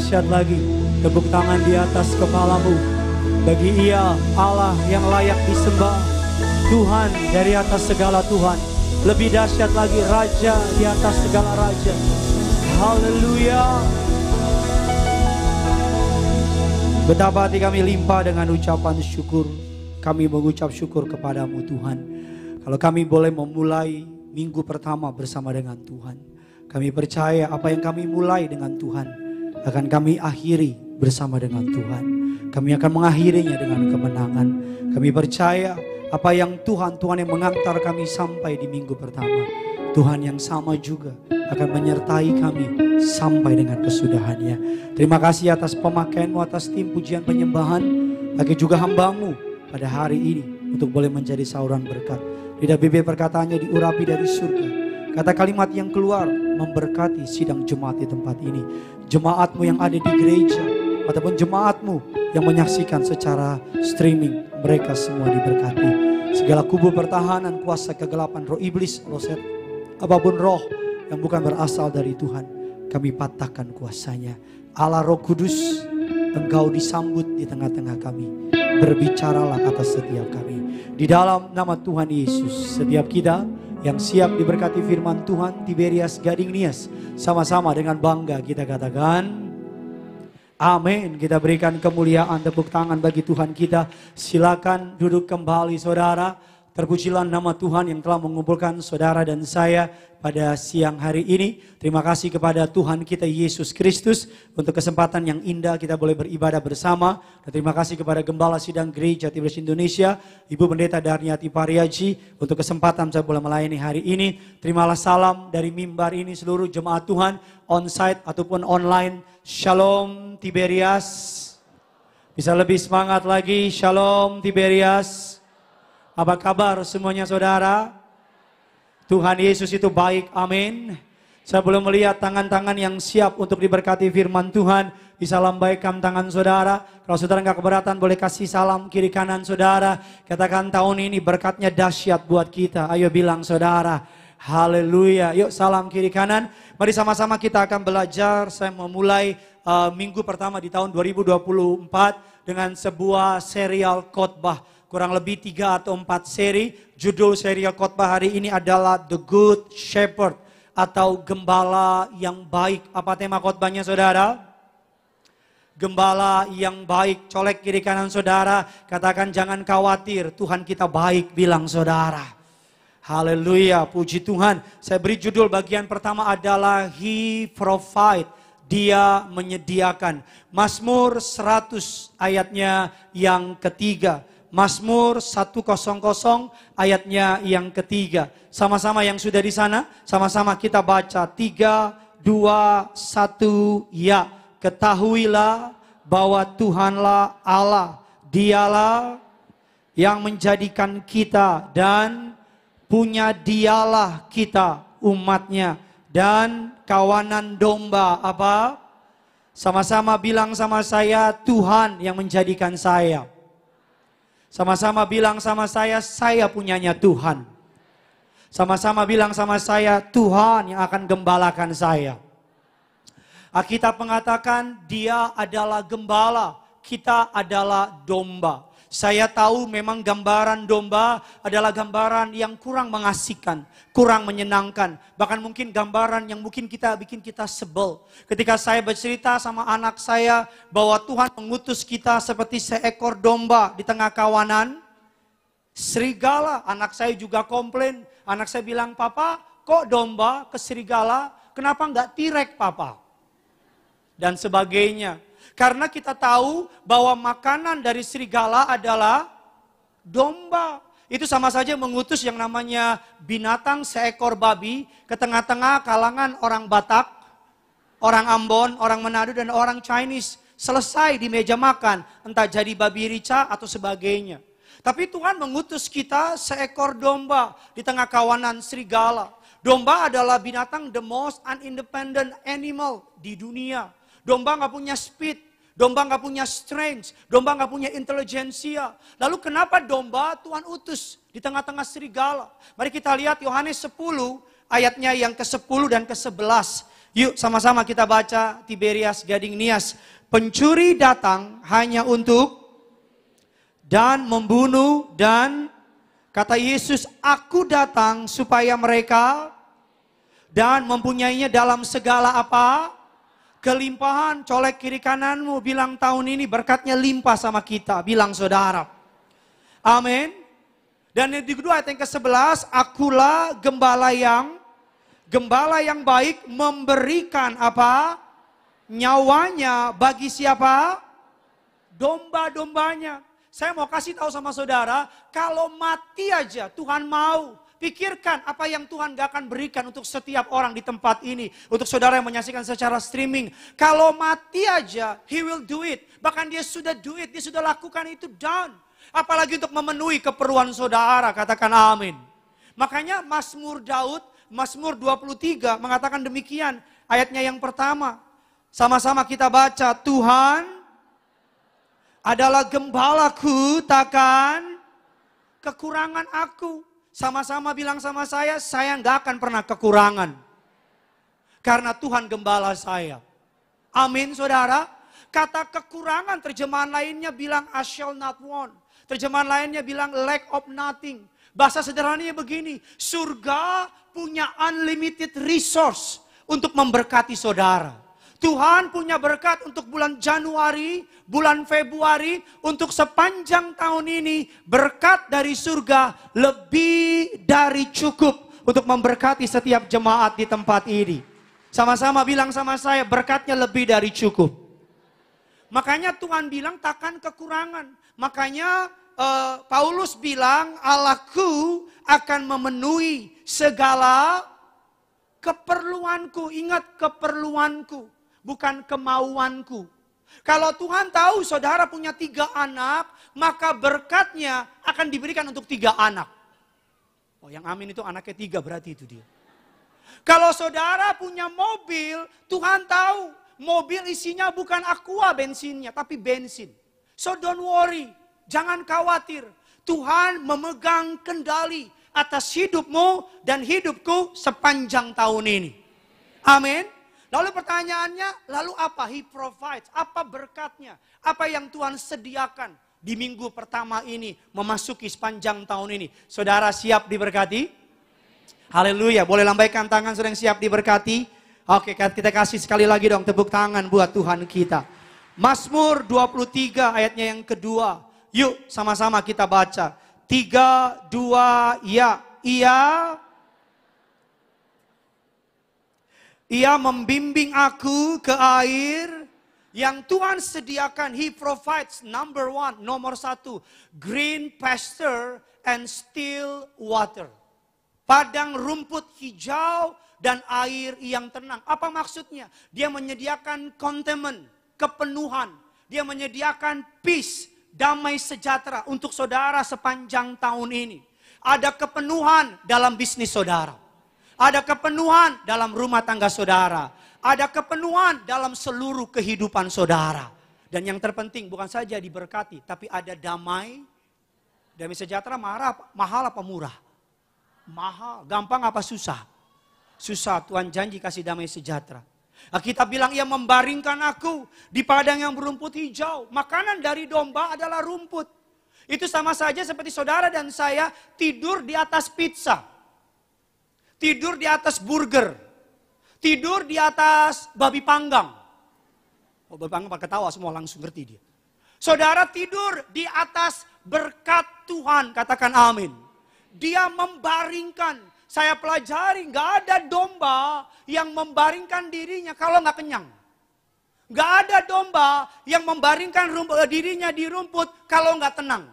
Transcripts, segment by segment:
dahsyat lagi. Tepuk tangan di atas kepalamu. Bagi Ia Allah yang layak disembah, Tuhan dari atas segala Tuhan. Lebih dahsyat lagi, Raja di atas segala Raja. Haleluya. Betapa hati kami limpah dengan ucapan syukur. Kami mengucap syukur kepadamu Tuhan. Kalau kami boleh memulai minggu pertama bersama dengan Tuhan, kami percaya apa yang kami mulai dengan Tuhan akan kami akhiri bersama dengan Tuhan. Kami akan mengakhirinya dengan kemenangan. Kami percaya apa yang Tuhan yang mengantar kami sampai di minggu pertama, Tuhan yang sama juga akan menyertai kami sampai dengan kesudahannya. Terima kasih atas pemakaianmu, atas tim pujian penyembahan, bagi juga hambamu pada hari ini untuk boleh menjadi saluran berkat. Lidah bibir perkataannya diurapi dari surga. Kata kalimat yang keluar memberkati sidang jemaat di tempat ini. Jemaatmu yang ada di gereja ataupun jemaatmu yang menyaksikan secara streaming, mereka semua diberkati. Segala kubu pertahanan, kuasa kegelapan, roh iblis, roh setan, apapun roh yang bukan berasal dari Tuhan, kami patahkan kuasanya. Allah Roh Kudus, Engkau disambut di tengah-tengah kami. Berbicaralah atas setiap kami. Di dalam nama Tuhan Yesus, setiap kita yang siap diberkati firman Tuhan, Tiberias Gading Nias, sama-sama dengan bangga kita katakan amin. Kita berikan kemuliaan, tepuk tangan bagi Tuhan kita. Silakan duduk kembali saudara. Terpujilah nama Tuhan yang telah mengumpulkan saudara dan saya pada siang hari ini. Terima kasih kepada Tuhan kita Yesus Kristus untuk kesempatan yang indah kita boleh beribadah bersama. Dan terima kasih kepada Gembala Sidang Gereja Tiberias Indonesia, Ibu Pendeta Darniati Pariaji, untuk kesempatan saya boleh melayani hari ini. Terimalah salam dari mimbar ini seluruh jemaat Tuhan, on-site ataupun online. Shalom Tiberias. Bisa lebih semangat lagi, Shalom Tiberias. Apa kabar semuanya saudara? Tuhan Yesus itu baik, amin. Saya belum melihat tangan-tangan yang siap untuk diberkati firman Tuhan. Bisa lambaikan tangan saudara. Kalau saudara nggak keberatan boleh kasih salam kiri kanan saudara. Katakan tahun ini berkatnya dahsyat buat kita. Ayo bilang saudara, haleluya. Yuk salam kiri kanan. Mari sama-sama kita akan belajar. Saya memulai minggu pertama di tahun 2024 dengan sebuah serial khotbah. Kurang lebih 3 atau 4 seri. Judul serial khotbah hari ini adalah The Good Shepherd atau Gembala yang Baik. Apa tema khotbahnya saudara? Gembala yang baik. Colek kiri kanan saudara. Katakan jangan khawatir, Tuhan kita baik, bilang saudara. Haleluya, puji Tuhan. Saya beri judul bagian pertama adalah He Provide. Dia menyediakan. Mazmur 100 ayatnya yang ketiga. Mazmur 100 ayatnya yang ketiga. Sama-sama yang sudah di sana, sama-sama kita baca 3, 2, 1, ya. Ketahuilah bahwa Tuhanlah Allah. Dialah yang menjadikan kita dan punya dialah kita umatnya dan kawanan domba. Apa? Sama-sama bilang sama saya, Tuhan yang menjadikan saya. Sama-sama bilang sama saya punyanya Tuhan. Sama-sama bilang sama saya, Tuhan yang akan gembalakan saya. Alkitab mengatakan dia adalah gembala, kita adalah domba. Saya tahu memang gambaran domba adalah gambaran yang kurang mengasihkan, kurang menyenangkan. Bahkan mungkin gambaran yang mungkin bikin kita sebel. Ketika saya bercerita sama anak saya bahwa Tuhan mengutus kita seperti seekor domba di tengah kawanan serigala. Anak saya juga komplain. Anak saya bilang, Papa kok domba ke serigala? Kenapa enggak tirek Papa? Dan sebagainya. Karena kita tahu bahwa makanan dari serigala adalah domba. Itu sama saja mengutus yang namanya binatang seekor babi ke tengah-tengah kalangan orang Batak, orang Ambon, orang Manado, dan orang Chinese. Selesai di meja makan, entah jadi babi rica atau sebagainya. Tapi Tuhan mengutus kita seekor domba di tengah kawanan serigala. Domba adalah binatang the most unindependent animal di dunia. Domba nggak punya speed, domba nggak punya strength, domba nggak punya intelijensia. Lalu kenapa domba Tuhan utus di tengah-tengah serigala? Mari kita lihat Yohanes 10 ayatnya yang ke-10 dan ke-11. Yuk sama-sama kita baca Tiberias Gading Nias. Pencuri datang hanya untuk dan membunuh dan kata Yesus, aku datang supaya mereka dan mempunyainya dalam segala apa? Kelimpahan. Colek kiri kananmu, bilang tahun ini berkatnya limpah sama kita. Bilang saudara. Amin. Dan yang kedua ayat yang ke-11, akulah gembala yang baik memberikan apa? Nyawanya bagi siapa? Domba-dombanya. Saya mau kasih tahu sama saudara, kalau mati aja Tuhan mau. Pikirkan apa yang Tuhan gak akan berikan untuk setiap orang di tempat ini. Untuk saudara yang menyaksikan secara streaming. Kalau mati aja, He will do it. Bahkan dia sudah do it, dia sudah lakukan itu done. Apalagi untuk memenuhi keperluan saudara, katakan amin. Makanya Mazmur Daud, Mazmur 23 mengatakan demikian. Ayatnya yang pertama, sama-sama kita baca, Tuhan adalah gembalaku, takkan kekurangan aku. Sama-sama bilang sama saya nggak akan pernah kekurangan. Karena Tuhan gembala saya. Amin saudara. Kata kekurangan terjemahan lainnya bilang I shall not want. Terjemahan lainnya bilang lack of nothing. Bahasa sederhananya begini, surga punya unlimited resource untuk memberkati saudara. Tuhan punya berkat untuk bulan Januari, bulan Februari, untuk sepanjang tahun ini. Berkat dari surga lebih dari cukup untuk memberkati setiap jemaat di tempat ini. Sama-sama bilang sama saya, berkatnya lebih dari cukup. Makanya Tuhan bilang takkan kekurangan. Makanya Paulus bilang Allahku akan memenuhi segala keperluanku. Ingat keperluanku, bukan kemauanku. Kalau Tuhan tahu saudara punya 3 anak, maka berkatnya akan diberikan untuk 3 anak. Oh yang amin itu anaknya 3 berarti itu dia. Kalau saudara punya mobil, Tuhan tahu mobil isinya bukan aqua bensinnya, tapi bensin. So don't worry, jangan khawatir. Tuhan memegang kendali atas hidupmu dan hidupku sepanjang tahun ini. Amin. Lalu pertanyaannya, lalu apa? He provides. Apa berkatnya? Apa yang Tuhan sediakan di minggu pertama ini memasuki sepanjang tahun ini? Saudara siap diberkati? Haleluya. Boleh lambaikan tangan saudara yang siap diberkati? Oke, kita kasih sekali lagi dong tepuk tangan buat Tuhan kita. Mazmur 23 ayatnya yang kedua. Yuk sama-sama kita baca. 3, 2, ya. Ia membimbing aku ke air yang Tuhan sediakan. He provides number 1, nomor 1. Green pasture and still water. Padang rumput hijau dan air yang tenang. Apa maksudnya? Dia menyediakan contentment, kepenuhan. Dia menyediakan peace, damai sejahtera untuk saudara sepanjang tahun ini. Ada kepenuhan dalam bisnis saudara. Ada kepenuhan dalam rumah tangga saudara. Ada kepenuhan dalam seluruh kehidupan saudara. Dan yang terpenting bukan saja diberkati, tapi ada damai. Damai sejahtera mahal apa murah? Mahal. Gampang apa susah? Susah. Tuhan janji kasih damai sejahtera. Kita bilang ia membaringkan aku di padang yang berumput hijau. Makanan dari domba adalah rumput. Itu sama saja seperti saudara dan saya tidur di atas pizza. Tidur di atas burger. Tidur di atas babi panggang. Oh, babi panggang pakai ketawa semua langsung ngerti dia. Saudara tidur di atas berkat Tuhan. Katakan amin. Dia membaringkan. Saya pelajari gak ada domba yang membaringkan dirinya kalau gak kenyang. Gak ada domba yang membaringkan dirinya di rumput kalau gak tenang.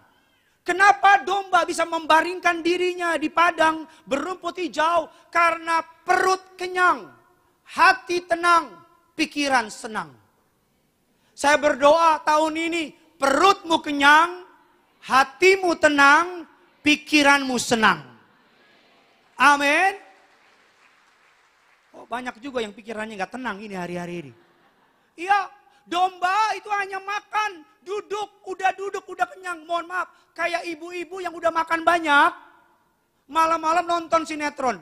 Kenapa domba bisa membaringkan dirinya di padang berumput hijau? Karena perut kenyang, hati tenang, pikiran senang. Saya berdoa tahun ini perutmu kenyang, hatimu tenang, pikiranmu senang. Amin. Oh, banyak juga yang pikirannya gak tenang ini hari-hari ini. Iya, domba itu hanya makan, duduk, udah kenyang. Mohon maaf, kayak ibu-ibu yang udah makan banyak, malam-malam nonton sinetron.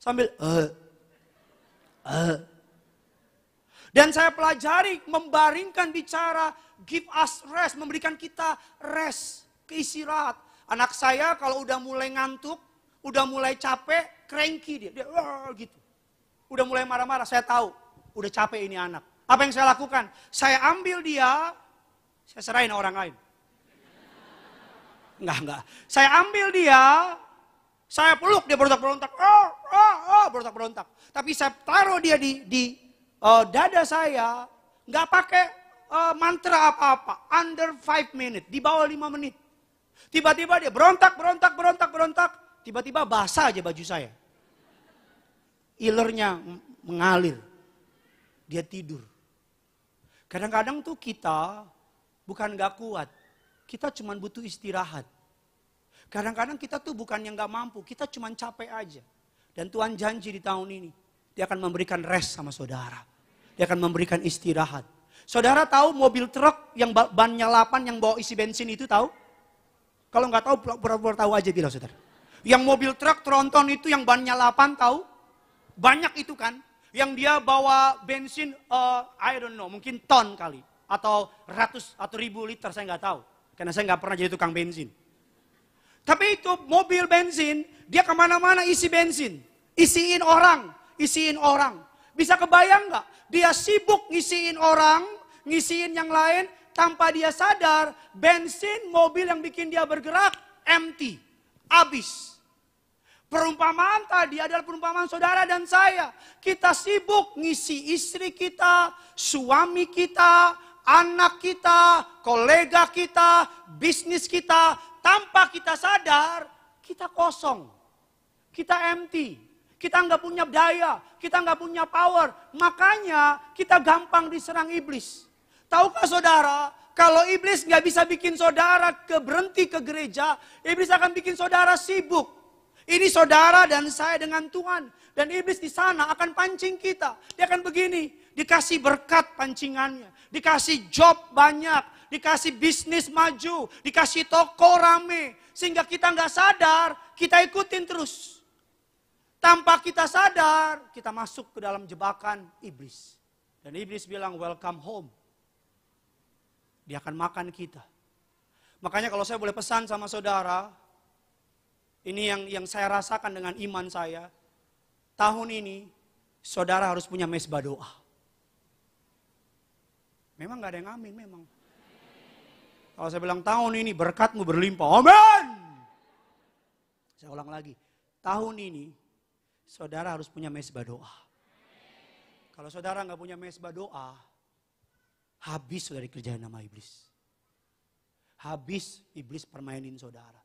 Sambil, Dan saya pelajari membaringkan bicara give us rest, memberikan kita rest, keistirahat. Anak saya kalau udah mulai ngantuk, udah mulai capek, cranky dia gitu. Udah mulai marah-marah, saya tahu udah capek ini anak. Apa yang saya lakukan? Saya ambil dia, saya serahin orang lain. Enggak. Saya ambil dia, saya peluk dia berontak-berontak. Berontak-berontak. Tapi saya taruh dia di dada saya, nggak pakai mantra apa-apa. Under 5 minutes, di bawah 5 menit. Tiba-tiba dia berontak. Tiba-tiba basah aja baju saya. Ilernya mengalir. Dia tidur. Kadang-kadang tuh kita bukan nggak kuat. Kita cuma butuh istirahat. Kadang-kadang kita tuh bukan yang nggak mampu. Kita cuma capek aja. Dan Tuhan janji di tahun ini. Dia akan memberikan rest sama saudara. Dia akan memberikan istirahat. Saudara tahu mobil truk yang bannya 8 yang bawa isi bensin itu tahu? Kalau nggak tahu, pura-pura tahu aja bilang saudara. Yang mobil truk tronton itu yang bannya 8 tahu? Banyak itu kan. Yang dia bawa bensin, I don't know, mungkin ton kali. Atau ratus atau ribu liter, saya nggak tahu. Karena saya nggak pernah jadi tukang bensin. Tapi itu mobil bensin, dia kemana-mana isi bensin. Isiin orang. Bisa kebayang nggak? Dia sibuk ngisiin orang, ngisiin yang lain, tanpa dia sadar, bensin mobil yang bikin dia bergerak, empty, habis. Perumpamaan tadi adalah perumpamaan saudara dan saya. Kita sibuk ngisi istri kita, suami kita, anak kita, kolega kita, bisnis kita. Tanpa kita sadar, kita kosong. Kita empty. Kita nggak punya daya, kita nggak punya power. Makanya kita gampang diserang iblis. Tahukah saudara, kalau iblis nggak bisa bikin saudara berhenti ke gereja, iblis akan bikin saudara sibuk. Ini saudara dan saya dengan Tuhan. Dan iblis di sana akan pancing kita. Dia akan begini, dikasih berkat pancingannya. Dikasih job banyak, dikasih bisnis maju, dikasih toko rame. Sehingga kita nggak sadar, kita ikutin terus. Tanpa kita sadar, kita masuk ke dalam jebakan iblis. Dan iblis bilang, welcome home. Dia akan makan kita. Makanya kalau saya boleh pesan sama saudara, ini yang saya rasakan dengan iman saya. Tahun ini, saudara harus punya mesbah doa. Memang gak ada yang amin, memang. Kalau saya bilang tahun ini berkatmu berlimpah, amin. Saya ulang lagi, tahun ini, saudara harus punya mesbah doa. Kalau saudara nggak punya mesbah doa, habis saudara dikerjain nama iblis. Habis iblis permainin saudara.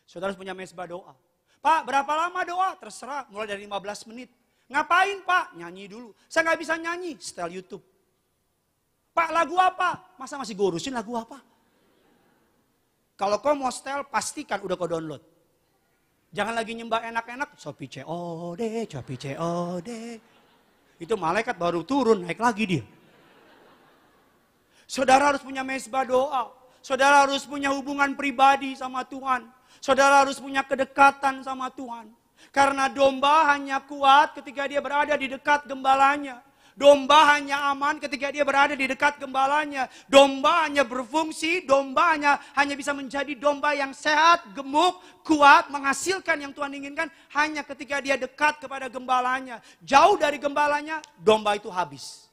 Saudara harus punya mesbah doa. Pak, berapa lama doa? Terserah, mulai dari 15 menit. Ngapain Pak? Nyanyi dulu. Saya nggak bisa nyanyi, setel YouTube. Pak, lagu apa? Masa masih gue urusin lagu apa? Kalau kau mau setel, pastikan udah kau download. Jangan lagi nyembah enak-enak, Sopi COD. Itu malaikat baru turun, naik lagi dia. Saudara harus punya mesbah doa. Saudara harus punya hubungan pribadi sama Tuhan. Saudara harus punya kedekatan sama Tuhan. Karena domba hanya kuat ketika dia berada di dekat gembalanya. Domba hanya aman ketika dia berada di dekat gembalanya. Domba hanya berfungsi, domba hanya bisa menjadi domba yang sehat, gemuk, kuat, menghasilkan yang Tuhan inginkan hanya ketika dia dekat kepada gembalanya. Jauh dari gembalanya, domba itu habis.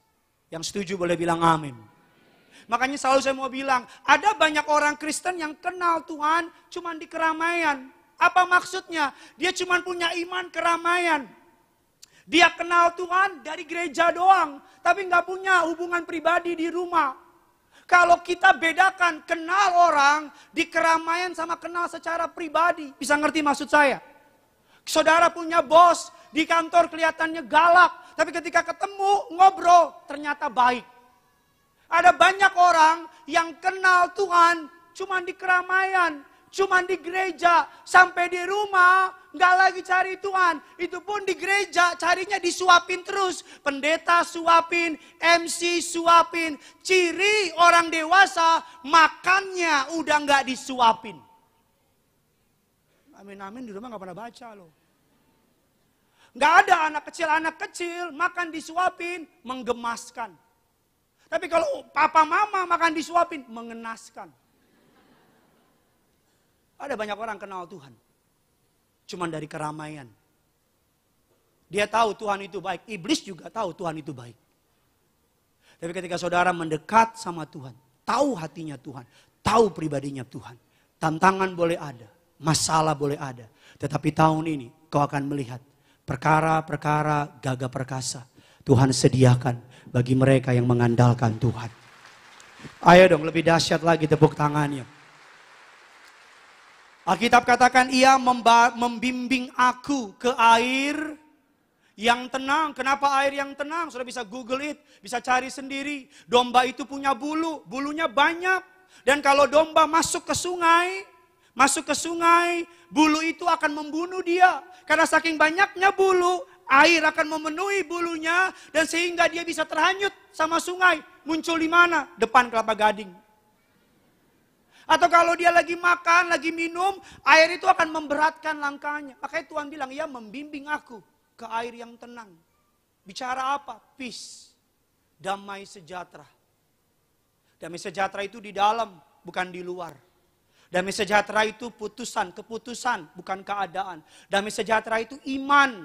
Yang setuju boleh bilang amin. Makanya selalu saya mau bilang, ada banyak orang Kristen yang kenal Tuhan cuma di keramaian. Apa maksudnya? Dia cuma punya iman keramaian. Dia kenal Tuhan dari gereja doang, tapi nggak punya hubungan pribadi di rumah. Kalau kita bedakan kenal orang di keramaian sama kenal secara pribadi, bisa ngerti maksud saya? Saudara punya bos, di kantor kelihatannya galak, tapi ketika ketemu ngobrol ternyata baik. Ada banyak orang yang kenal Tuhan cuma di keramaian, cuma di gereja, sampai di rumah nggak lagi cari Tuhan. Itu pun di gereja carinya disuapin terus. Pendeta suapin, MC suapin. Ciri orang dewasa makannya udah nggak disuapin. Amin-amin di rumah nggak pernah baca loh. Nggak ada anak kecil makan disuapin, menggemaskan. Tapi kalau papa mama makan disuapin, mengenaskan. Ada banyak orang kenal Tuhan. Cuman dari keramaian. Dia tahu Tuhan itu baik. Iblis juga tahu Tuhan itu baik. Tapi ketika saudara mendekat sama Tuhan, tahu hatinya Tuhan, tahu pribadinya Tuhan, tantangan boleh ada, masalah boleh ada. Tetapi tahun ini kau akan melihat perkara-perkara gagah perkasa Tuhan sediakan bagi mereka yang mengandalkan Tuhan. Ayo dong, lebih dahsyat lagi tepuk tangannya. Alkitab katakan ia membimbing aku ke air yang tenang. Kenapa air yang tenang? Sudah bisa Google it, bisa cari sendiri. Domba itu punya bulu, bulunya banyak. Dan kalau domba masuk ke sungai, bulu itu akan membunuh dia. Karena saking banyaknya bulu, air akan memenuhi bulunya dan sehingga dia bisa terhanyut sama sungai. Muncul di mana? Depan Kelapa Gading. Atau kalau dia lagi makan, lagi minum, air itu akan memberatkan langkahnya. Makanya Tuhan bilang, ia membimbing aku ke air yang tenang. Bicara apa? Peace. Damai sejahtera. Damai sejahtera itu di dalam, bukan di luar. Damai sejahtera itu keputusan, bukan keadaan. Damai sejahtera itu iman.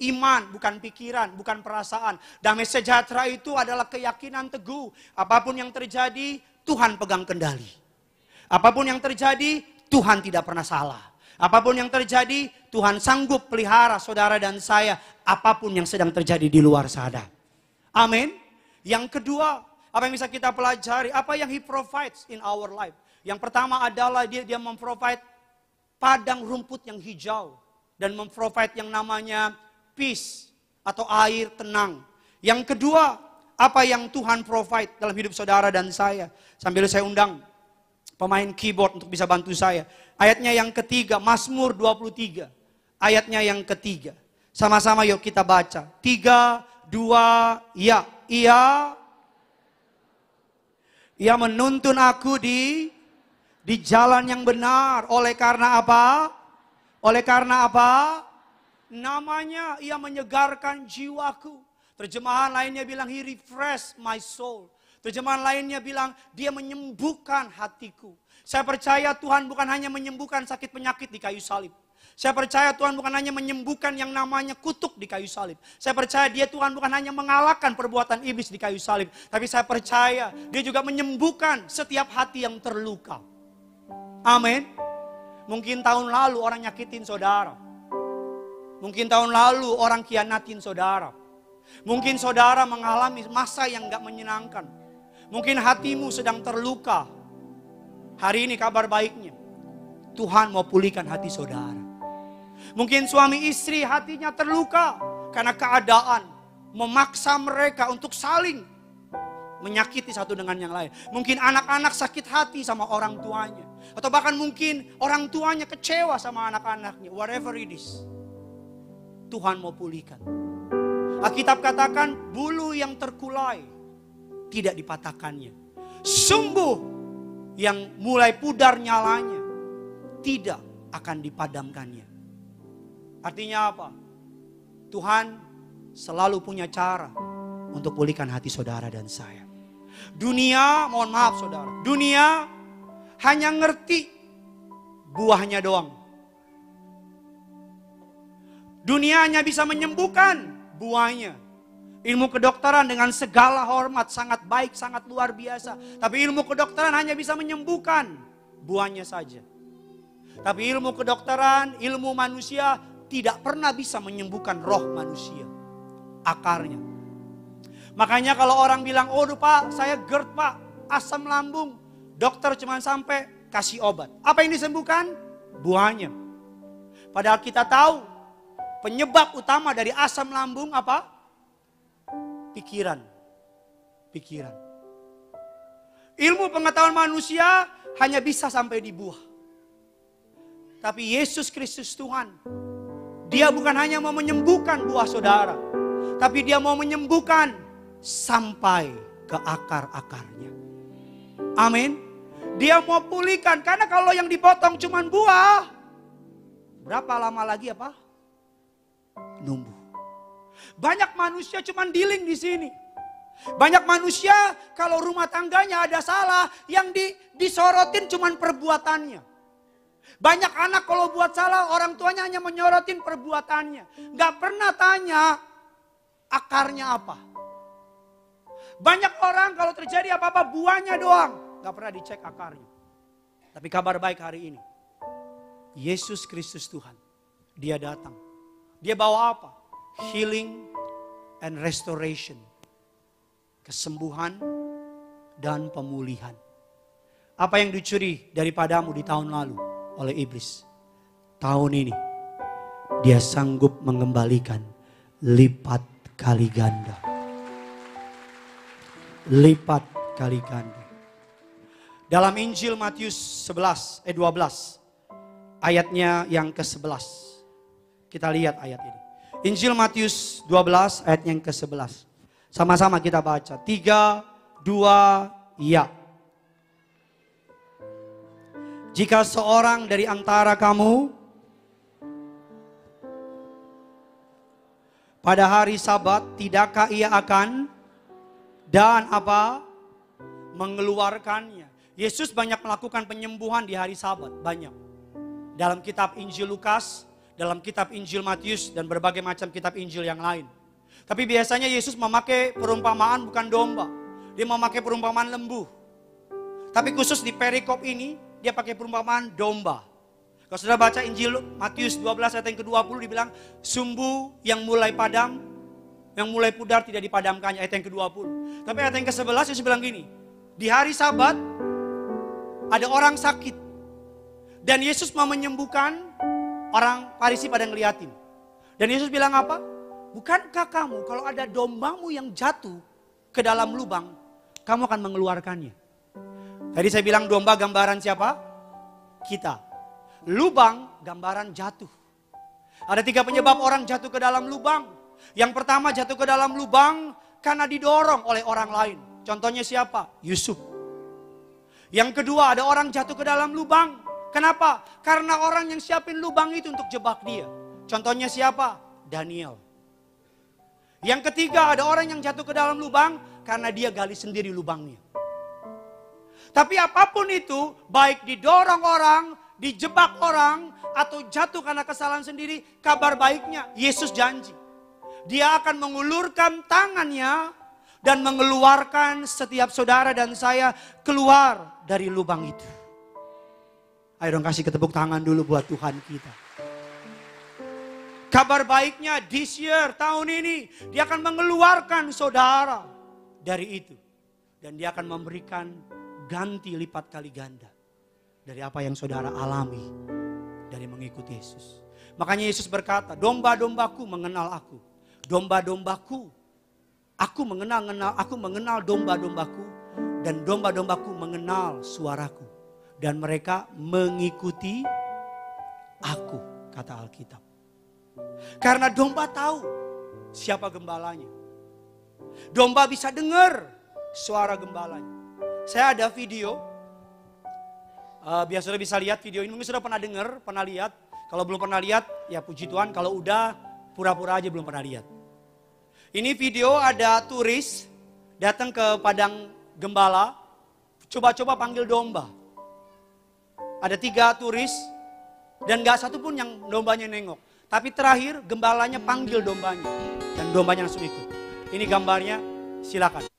Iman, bukan pikiran, bukan perasaan. Damai sejahtera itu adalah keyakinan teguh. Apapun yang terjadi, Tuhan pegang kendali. Apapun yang terjadi, Tuhan tidak pernah salah. Apapun yang terjadi, Tuhan sanggup pelihara saudara dan saya. Apapun yang sedang terjadi di luar sana. Amin. Yang kedua, apa yang bisa kita pelajari? Apa yang He provides in our life? Yang pertama adalah dia memprovide padang rumput yang hijau. Dan memprovide yang namanya peace atau air tenang. Yang kedua, apa yang Tuhan provide dalam hidup saudara dan saya? Sambil saya undang pemain keyboard untuk bisa bantu saya. Ayatnya yang ketiga, Mazmur 23. Ayatnya yang ketiga. Sama-sama yuk kita baca. 3, 2, ya. Ia menuntun aku di jalan yang benar. Oleh karena apa? Oleh karena apa? Namanya ia menyegarkan jiwaku. Terjemahan lainnya bilang, He refresh my soul. Terjemahan lainnya bilang, dia menyembuhkan hatiku. Saya percaya Tuhan bukan hanya menyembuhkan sakit penyakit di kayu salib. Saya percaya Tuhan bukan hanya menyembuhkan yang namanya kutuk di kayu salib. Saya percaya Tuhan bukan hanya mengalahkan perbuatan iblis di kayu salib. Tapi saya percaya dia juga menyembuhkan setiap hati yang terluka. Amin. Mungkin tahun lalu orang nyakitin saudara. Mungkin tahun lalu orang khianatin saudara. Mungkin saudara mengalami masa yang gak menyenangkan. Mungkin hatimu sedang terluka. Hari ini kabar baiknya, Tuhan mau pulihkan hati saudara. Mungkin suami istri hatinya terluka karena keadaan memaksa mereka untuk saling menyakiti satu dengan yang lain. Mungkin anak-anak sakit hati sama orang tuanya. Atau bahkan mungkin orang tuanya kecewa sama anak-anaknya. Whatever it is, Tuhan mau pulihkan. Alkitab katakan bulu yang terkulai tidak dipatahkannya. Sumbu yang mulai pudar nyalanya tidak akan dipadamkannya. Artinya apa? Tuhan selalu punya cara untuk pulihkan hati saudara dan saya. Dunia, mohon maaf saudara, dunia hanya ngerti buahnya doang. Dunia hanya bisa menyembuhkan buahnya. Ilmu kedokteran dengan segala hormat sangat baik, sangat luar biasa. Tapi ilmu kedokteran hanya bisa menyembuhkan buahnya saja. Tapi ilmu kedokteran, ilmu manusia tidak pernah bisa menyembuhkan roh manusia. Akarnya. Makanya kalau orang bilang, oh Pak, saya GERD Pak, asam lambung. Dokter cuma sampai kasih obat. Apa yang disembuhkan? Buahnya. Padahal kita tahu penyebab utama dari asam lambung apa? Pikiran. Ilmu pengetahuan manusia hanya bisa sampai di buah. Tapi Yesus Kristus Tuhan, Dia bukan hanya mau menyembuhkan buah saudara, tapi Dia mau menyembuhkan sampai ke akar-akarnya. Amin. Dia mau pulihkan, karena kalau yang dipotong cuma buah, berapa lama lagi apa? numbuh. Banyak manusia cuman dealing di sini. Banyak manusia kalau rumah tangganya ada salah, yang disorotin cuman perbuatannya. Banyak anak kalau buat salah, orang tuanya hanya menyorotin perbuatannya. Gak pernah tanya akarnya apa. Banyak orang kalau terjadi apa-apa buahnya doang. Gak pernah dicek akarnya. Tapi kabar baik hari ini. Yesus Kristus Tuhan. Dia datang. Dia bawa apa? Healing and restoration. Kesembuhan dan pemulihan. Apa yang dicuri daripadamu di tahun lalu oleh iblis, tahun ini dia sanggup mengembalikan lipat kali ganda. Lipat kali ganda. Dalam Injil Matius 12 ayatnya yang ke-11. Kita lihat ayat ini. Injil Matius 12 ayat yang ke-11. Sama-sama kita baca. 3, 2, ya. Jika seorang dari antara kamu pada hari Sabat, tidakkah ia akan dan apa? Mengeluarkannya. Yesus banyak melakukan penyembuhan di hari Sabat, banyak. Dalam kitab Injil Lukas, dalam kitab Injil Matius, dan berbagai macam kitab Injil yang lain. Tapi biasanya Yesus memakai perumpamaan bukan domba. Dia memakai perumpamaan lembu. Tapi khusus di perikop ini, dia pakai perumpamaan domba. Kalau sudah baca Injil Matius 12 ayat yang ke-20 dibilang, sumbu yang mulai padam, yang mulai pudar tidak dipadamkannya, ayat yang ke-20. Tapi ayat yang ke-11 Yesus bilang gini, di hari Sabat ada orang sakit. Dan Yesus mau menyembuhkan, orang Farisi pada ngeliatin. Dan Yesus bilang apa? Bukankah kamu kalau ada dombamu yang jatuh ke dalam lubang, kamu akan mengeluarkannya? Tadi saya bilang domba gambaran siapa? Kita. Lubang gambaran jatuh. Ada 3 penyebab orang jatuh ke dalam lubang. Yang pertama jatuh ke dalam lubang karena didorong oleh orang lain. Contohnya siapa? Yusuf. Yang kedua ada orang jatuh ke dalam lubang. Kenapa? Karena orang yang siapin lubang itu untuk jebak dia. Contohnya siapa? Daniel. Yang ketiga ada orang yang jatuh ke dalam lubang karena dia gali sendiri lubangnya. Tapi apapun itu, baik didorong orang, dijebak orang, atau jatuh karena kesalahan sendiri, kabar baiknya Yesus janji. Dia akan mengulurkan tangannya dan mengeluarkan setiap saudara dan saya keluar dari lubang itu. Ayo dong kasih tepuk tangan dulu buat Tuhan kita. Kabar baiknya this year, tahun ini, dia akan mengeluarkan saudara dari itu. Dan dia akan memberikan ganti lipat kali ganda dari apa yang saudara alami dari mengikuti Yesus. Makanya Yesus berkata, domba-dombaku mengenal aku. Domba-dombaku, aku mengenal domba-dombaku. Dan domba-dombaku mengenal suaraku. Dan mereka mengikuti aku, kata Alkitab. Karena domba tahu siapa gembalanya. Domba bisa dengar suara gembalanya. Saya ada video, biar sudah bisa lihat video ini. Mungkin sudah pernah dengar, pernah lihat. Kalau belum pernah lihat, ya puji Tuhan. Kalau udah, pura-pura aja belum pernah lihat. Ini video ada turis datang ke padang gembala, coba-coba panggil domba. Ada 3 turis dan gak satu pun yang dombanya nengok. Tapi terakhir gembalanya panggil dombanya. Dan dombanya langsung ikut. Ini gambarnya, silakan.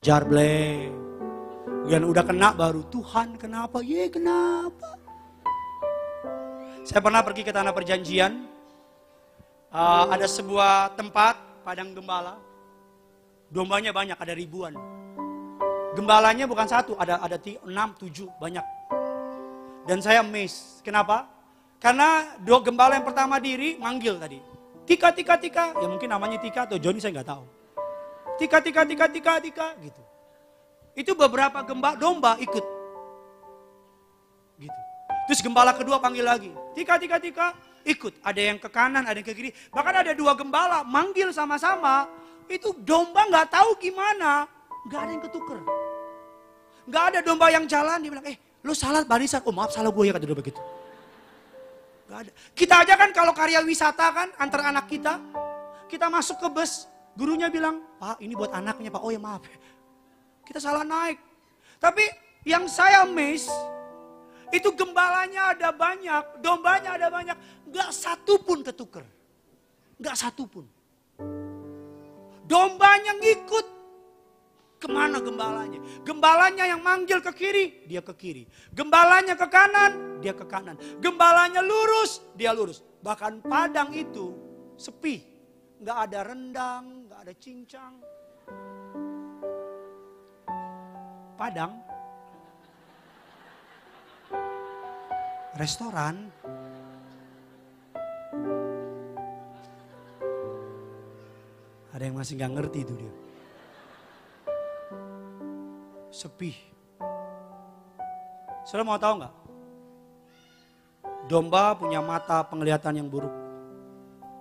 Jarble. Kemudian udah kena baru, Tuhan kenapa? Ye kenapa? Saya pernah pergi ke tanah perjanjian. Ada sebuah tempat, padang gembala. Dombanya banyak, ada ribuan. Gembalanya bukan satu, ada 6, 7, banyak. Dan saya amazed. Kenapa? Karena gembala yang pertama diri manggil tadi. Tika, tika, tika. Ya mungkin namanya Tika atau Joni, saya nggak tahu. Tika, tika, tika, tika, tika. Gitu. Itu beberapa domba ikut. Gitu. Terus gembala kedua panggil lagi. Tika, tika, tika. Ikut. Ada yang ke kanan, ada yang ke kiri. Bahkan ada 2 gembala manggil sama-sama. Itu domba nggak tahu gimana. Nggak ada yang ketuker. Nggak ada domba yang jalan. Dia bilang, lo salah barisan. Oh maaf, salah gue ya, kata domba gitu. Nggak ada. Kita aja kan kalau karya wisata kan antar anak kita. Kita masuk ke bus. Gurunya bilang, Pak ini buat anaknya Pak. Oh ya maaf. Kita salah naik. Tapi yang saya amazed. Itu gembalanya ada banyak. Dombanya ada banyak. Nggak satu pun ketuker. Nggak satu pun. Dombanya ngikut. Kemana gembalanya? Gembalanya yang manggil ke kiri, dia ke kiri. Gembalanya ke kanan, dia ke kanan. Gembalanya lurus, dia lurus. Bahkan padang itu sepi. Nggak ada rendang, nggak ada cincang. Padang. Restoran. Ada yang masih nggak ngerti itu dia. Sepi. Saudara mau tahu nggak? Domba punya mata penglihatan yang buruk.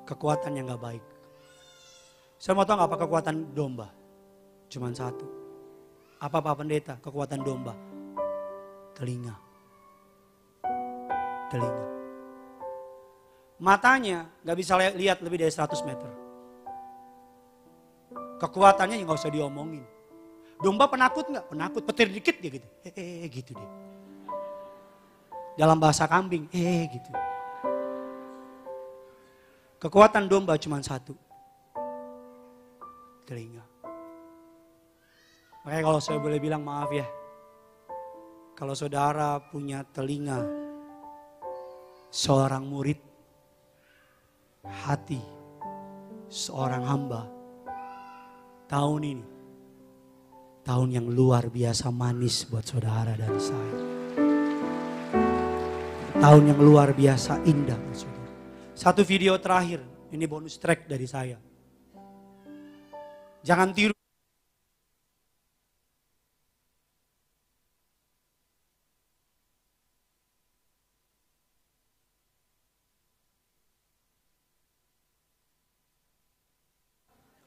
Kekuatan yang nggak baik. Saudara mau tahu nggak apa kekuatan domba? Cuman satu. Apa Pak Pendeta? Kekuatan domba. Telinga. Telinga. Matanya nggak bisa lihat lebih dari 100 meter. Kekuatannya nggak usah diomongin. Domba penakut nggak? Penakut, petir dikit dia gitu. Gitu dia. Dalam bahasa kambing, gitu. Kekuatan domba cuma satu. Telinga. Makanya kalau saya boleh bilang maaf ya. Kalau saudara punya telinga seorang murid, hati seorang hamba, tahun ini tahun yang luar biasa manis buat saudara dan saya. Tahun yang luar biasa indah buat saudara. Satu video terakhir, ini bonus track dari saya. Jangan tiru.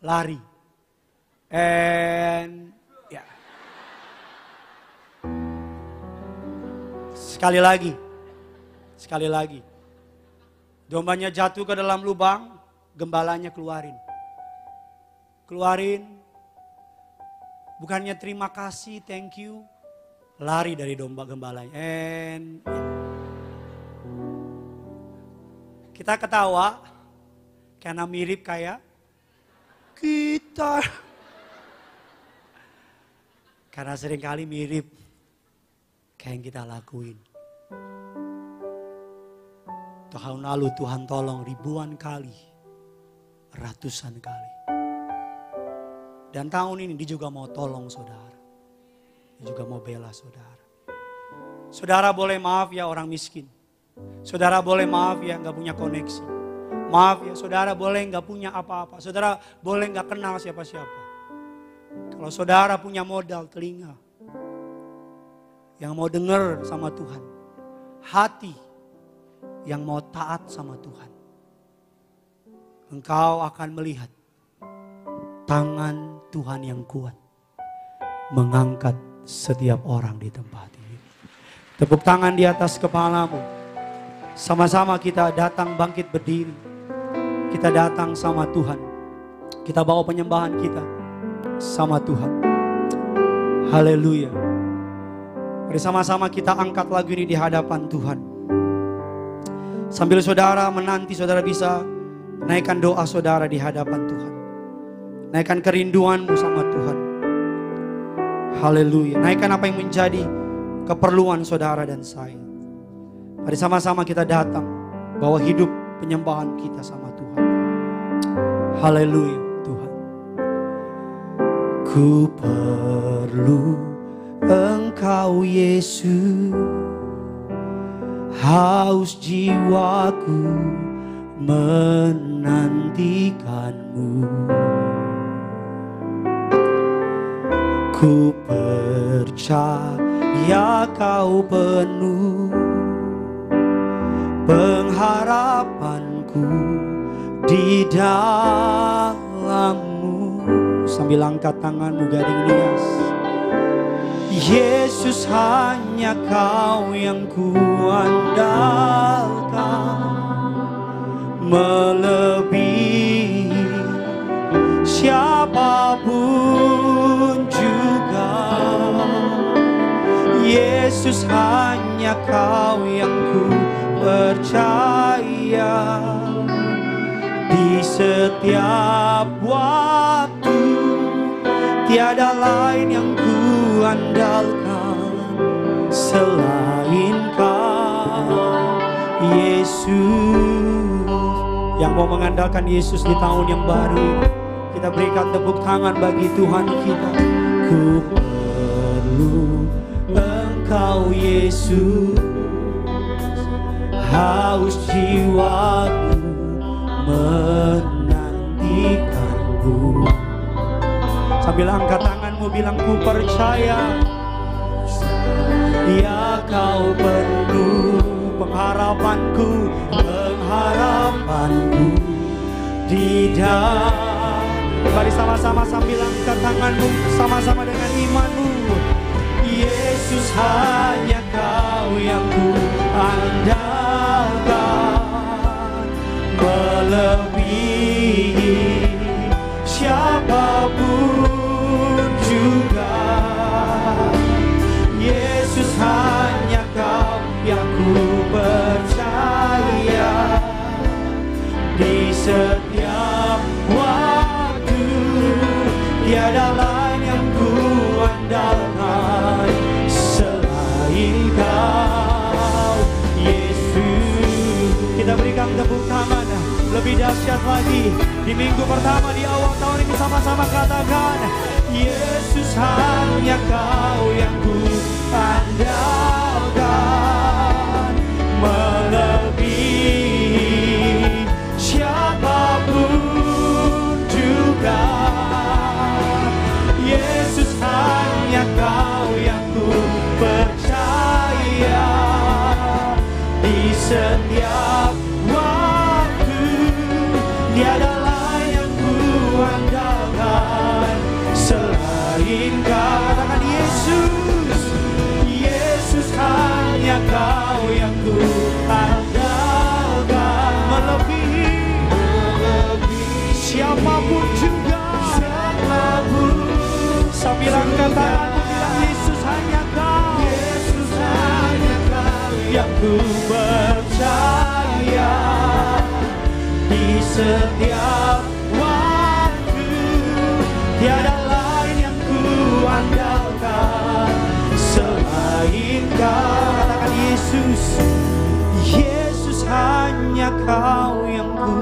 Lari. And ya. Sekali lagi. Dombanya jatuh ke dalam lubang, gembalanya keluarin. Bukannya terima kasih, thank you. Lari dari gembalanya. And ya. Kita ketawa karena mirip kayak kita. Karena seringkali mirip kayak yang kita lakuin. Tahun lalu Tuhan tolong ribuan kali, ratusan kali. Dan tahun ini dia juga mau tolong saudara. Dia juga mau bela saudara. Saudara boleh maaf ya orang miskin. Saudara boleh maaf ya gak punya koneksi. Maaf ya saudara boleh gak punya apa-apa. Saudara boleh gak kenal siapa-siapa. Kalau saudara punya modal telinga. Yang mau dengar sama Tuhan. Hati yang mau taat sama Tuhan. Engkau akan melihat tangan Tuhan yang kuat. Mengangkat setiap orang di tempat ini. Tepuk tangan di atas kepalamu. Sama-sama kita datang bangkit berdiri. Kita datang sama Tuhan. Kita bawa penyembahan kita sama Tuhan. Haleluya. Mari sama-sama kita angkat lagu ini di hadapan Tuhan. Sambil saudara menanti, saudara bisa naikkan doa saudara di hadapan Tuhan. Naikkan kerinduanmu sama Tuhan. Haleluya. Naikkan apa yang menjadi keperluan saudara dan saya. Mari sama-sama kita datang bawa hidup penyembahan kita sama Tuhan. Haleluya Tuhan. Ku perlu Engkau Yesus, haus jiwaku menantikanmu. Ku percaya Kau penuh pengharapanku di dalam-Mu. Sambil angkat tanganmu Gading Nias. Yesus, hanya Kau yang kuandalkan, melebihi siapapun juga. Yesus, hanya Kau yang ku percaya. Di setiap waktu tiada lain yang ku andalkan selain Kau Yesus. Yang mau mengandalkan Yesus di tahun yang baru ini, kita berikan tepuk tangan bagi Tuhan kita. Ku perlu Engkau Yesus, haus jiwaku menantikanmu. Sambil angkat tanganmu bilang, ku percaya, ya Kau penuh pengharapanku, pengharapanku di dalam. Mari sama-sama sambil angkat tanganmu, sama-sama dengan imanmu. Yesus, hanya Kau yang ku andalkan, melebihi siapapun juga. Yesus, hanya Kau yang ku percaya. Di setiap waktu tiada lain yang ku andalkan selain Kau Yesus. Kita berikan tepuk tangan lebih dahsyat lagi. Di minggu pertama di awal tahun ini sama-sama katakan, Yesus, hanya Kau yang ku andalkan, melebihi siapapun juga. Yesus, hanya Kau yang ku percaya. Di setiap waktu tiada lain yang ku andalkan selain Kau. Katakan Yesus, Yesus, hanya Kau yang ku andalkan, melebihi siapapun juga. Sambil angkat tanganmu bilang, Yesus, hanya Kau, Yesus, hanya Kau yang ku percaya. Di setiap waktu tiada lain yang ku andalkan selain Kau. Katakan Yesus, Yesus, hanya Kau yang ku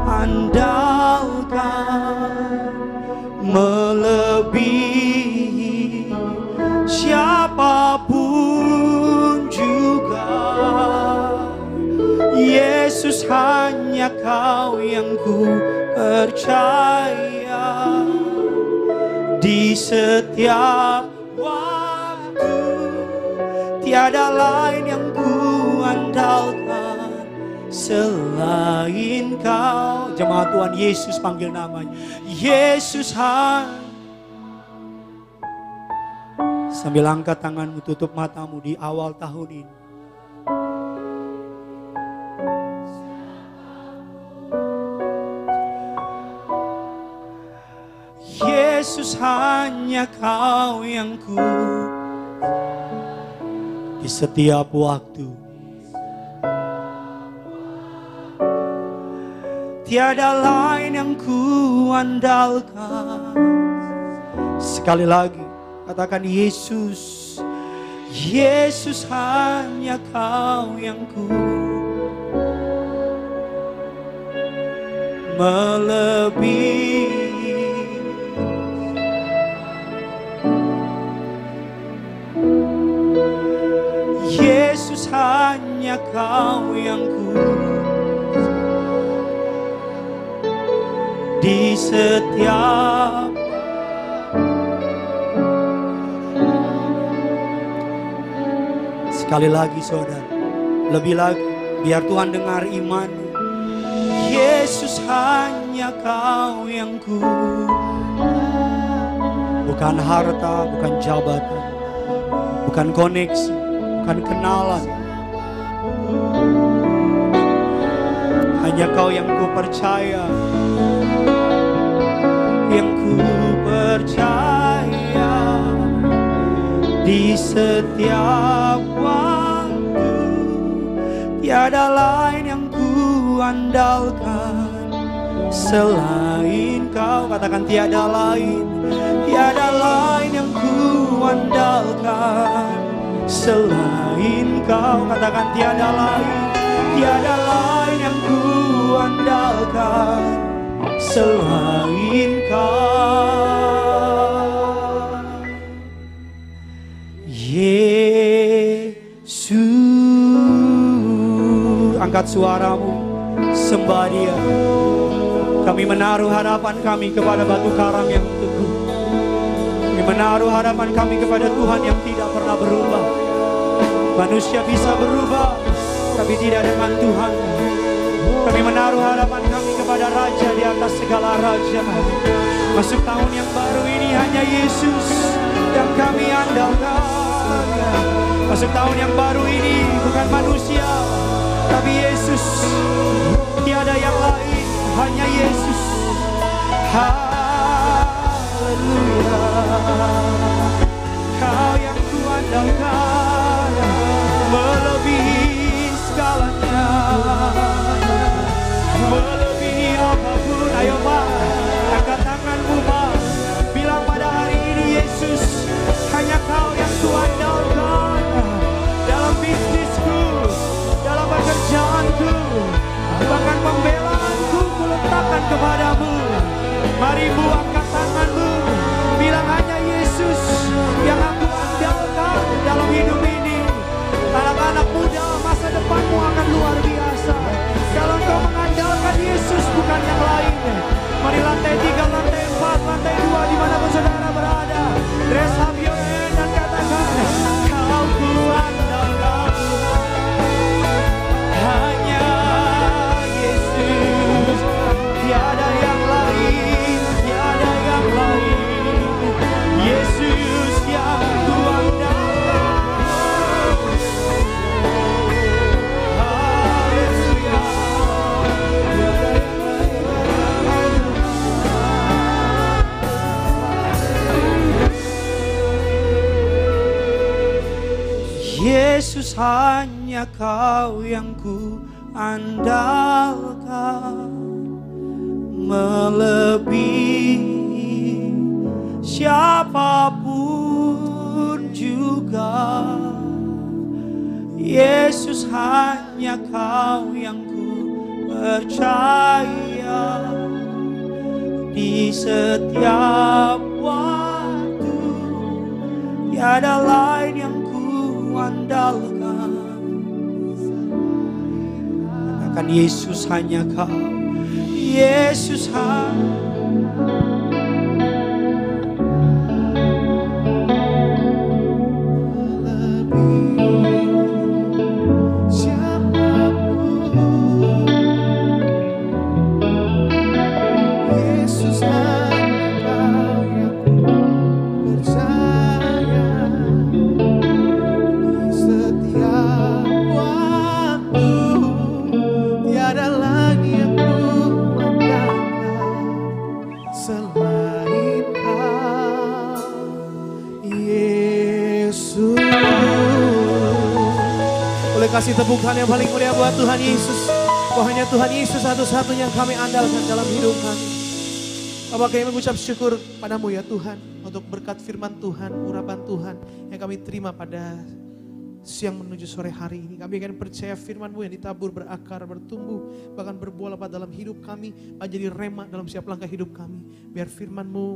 andalkan, melebihi siapapun juga. Yesus, hanya Kau yang ku percaya. Di setiap waktu tiada lain yang ku andalkan selain Kau. Jemaat Tuhan, Yesus panggil namanya. Yesus, sambil angkat tanganmu, tutup matamu di awal tahun ini. Yesus, hanya Kau yang ku. Di setiap waktu tiada lain yang ku andalkan. Sekali lagi Katakan Yesus, Yesus hanya Kau yang ku melebihi. Yesus hanya Kau yang ku di setiap sekali lagi saudara, lebih lagi, biar Tuhan dengar iman. Yesus hanya Kau yang ku, bukan harta, bukan jabatan, bukan koneksi, bukan kenalan. Hanya Kau yang ku percaya, yang ku percaya di setiap waktu. Tiada lain yang ku andalkan selain Kau. Katakan tiada lain, tiada lain yang ku andalkan selain Kau. Katakan tiada lain, tiada lain yang ku andalkan selain Kau. Yesus, angkat suaramu, sembah Dia. Kami menaruh harapan kami kepada batu karang yang teguh. Kami menaruh harapan kami kepada Tuhan yang tidak pernah berubah. Manusia bisa berubah, tapi tidak dengan Tuhan. Kami menaruh harapan kami kepada Raja di atas segala raja. Masuk tahun yang baru ini hanya Yesus yang kami andalkan. Masuk tahun yang baru ini bukan manusia, tapi Yesus. Tiada yang lain, hanya Yesus. Haleluya. Kau yang kuandalkan melebihi segalanya, melebihi apapun. Ayo Pak, angkat tanganmu Pak, bilang pada hari ini Yesus, hanya Kau yang kuandalkan. Dalam bisnisku, dalam pekerjaanku, bahkan pembelaanku kuletakkan kepadamu. Mari Bu, angkat tanganmu, bilang hanya Yesus yang aku andalkan dalam hidup ini. Anak-anak muda, masa depanmu akan luar biasa kalau kau mengandalkan Yesus, bukan yang lain. Mari lantai 3, lantai 4, lantai 2, dimanapun saudara berada, raise up your hand dan katakan, Kau kuandalkan hanya Yesus. Tiada yang lain, tiada yang lain. Yesus yang kuandalkan. Haleluya. Yesus hanya Kau yang ku andalkan, melebihi siapapun juga. Yesus hanya Kau yang ku percaya di setiap waktu. Tiada lain yang ku andalkan. Katakan Yesus hanya Kau. Yesus hanya kasih tepukan yang paling mulia buat Tuhan Yesus. Oh, hanya Tuhan Yesus satu-satunya yang kami andalkan dalam hidup kami. Bapak, kami mengucap syukur padamu ya Tuhan. untuk berkat firman Tuhan, urapan Tuhan yang kami terima pada siang menuju sore hari ini. Kami akan percaya firman-Mu yang ditabur, berakar, bertumbuh, bahkan berbuah lebat dalam hidup kami, menjadi rema dalam setiap langkah hidup kami. Biar firman-Mu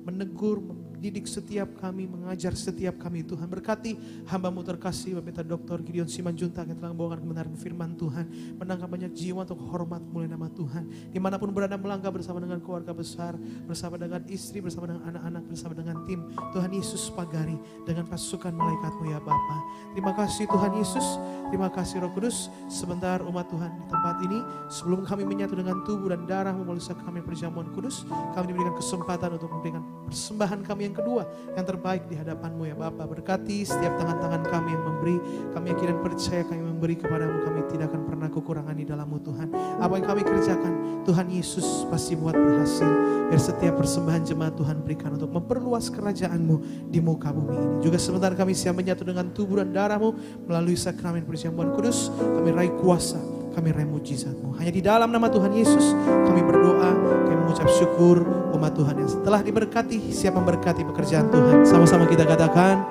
menegur, mendidik setiap kami, mengajar setiap kami. Tuhan berkati hamba-Mu terkasih, Bapak Dr. Gideon Simanjuntak yang telah membawakan kebenaran firman Tuhan, menangkap banyak jiwa untuk hormat mulia nama Tuhan. Dimanapun berada melangkah bersama dengan keluarga besar, bersama dengan istri, bersama dengan anak-anak, bersama dengan tim. Tuhan Yesus pagari dengan pasukan malaikat-Mu ya Bapa. Terima kasih Tuhan Yesus, terima kasih Roh Kudus. Sebentar umat Tuhan di tempat ini, sebelum kami menyatu dengan tubuh dan darah-Mu melalui sakramen perjamuan kudus, kami diberikan kesempatan untuk memberikan persembahan kami yang kedua, yang terbaik di hadapan-Mu ya Bapa. Berkati setiap tangan-tangan kami yang memberi. Kami yakin dan percaya kami memberi kepada-Mu, kami tidak akan pernah kekurangan di dalam-Mu Tuhan. Apa yang kami kerjakan, Tuhan Yesus pasti buat berhasil. Biar setiap persembahan jemaat Tuhan berikan untuk memperluas kerajaan-Mu di muka bumi ini. Juga sebentar kami siap menyatu dengan tubuh dan darah-Mu melalui sakramen perjamuan kudus. Kami raih kuasa, kami raih mujizat-Mu. Hanya di dalam nama Tuhan Yesus kami berdoa, kami mengucap syukur. Umat Tuhan yang setelah diberkati, siap memberkati pekerjaan Tuhan. Sama-sama kita katakan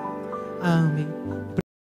amin.